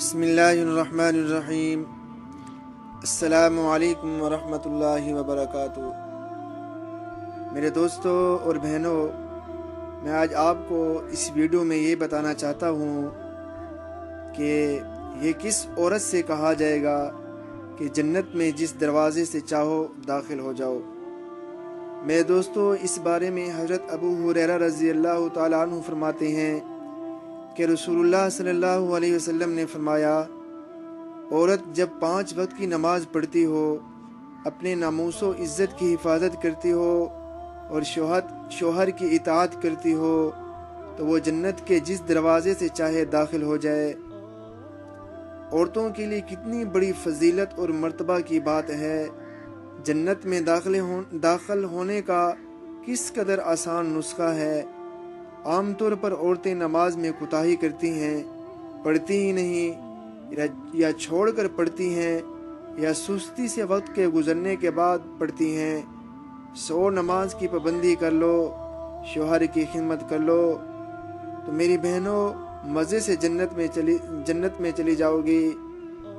बिस्मिल्लाहिर्रहमानिर्रहीम। अस्सलामु अलैकुम वरहमतुल्लाहि वबरकातुहू। मेरे दोस्तों और बहनों, मैं आज आपको इस वीडियो में ये बताना चाहता हूँ कि ये किस औरत से कहा जाएगा कि जन्नत में जिस दरवाज़े से चाहो दाखिल हो जाओ। मेरे दोस्तों, इस बारे में हज़रत अबू हुरैरा रज़ी अल्लाह तआला अन्हु फरमाते हैं कि रसूलुल्लाह सल्लल्लाहु अलैहि वसल्लम ने फरमाया, औरत जब 5 वक्त की नमाज पढ़ती हो, अपने नामूसो इज़्ज़त की हिफाजत करती हो और शोहर की इताअत करती हो, तो वो जन्नत के जिस दरवाज़े से चाहे दाखिल हो जाए। औरतों के लिए कितनी बड़ी फजीलत और मर्तबा की बात है। जन्नत में दाखिल होने का किस कदर आसान नुस्खा है। आम तौर पर औरतें नमाज में कोताही करती हैं, पढ़ती ही नहीं या छोड़कर पढ़ती हैं या सुस्ती से वक्त के गुजरने के बाद पढ़ती हैं। 100 नमाज की पाबंदी कर लो, शोहर की खिदमत कर लो, तो मेरी बहनों मज़े से जन्नत में चली जाओगी।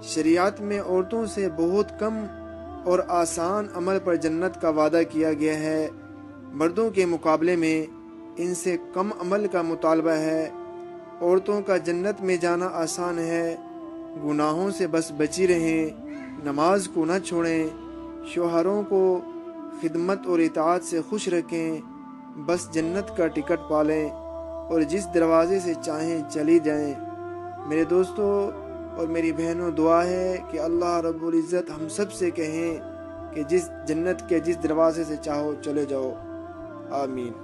शरीयत में औरतों से बहुत कम और आसान अमल पर जन्नत का वादा किया गया है। मर्दों के मुकाबले में इनसे कम अमल का मुतालबा है। औरतों का जन्नत में जाना आसान है। गुनाहों से बस बची रहें, नमाज को न छोड़ें, शोहरों को खिदमत और इताअत से खुश रखें, बस जन्नत का टिकट पालें और जिस दरवाज़े से चाहें चली जाएं। मेरे दोस्तों और मेरी बहनों, दुआ है कि अल्लाह रब्बुल इज़्ज़त हम सब से कहें कि जिस जन्नत के जिस दरवाज़े से चाहो चले जाओ। आमीन।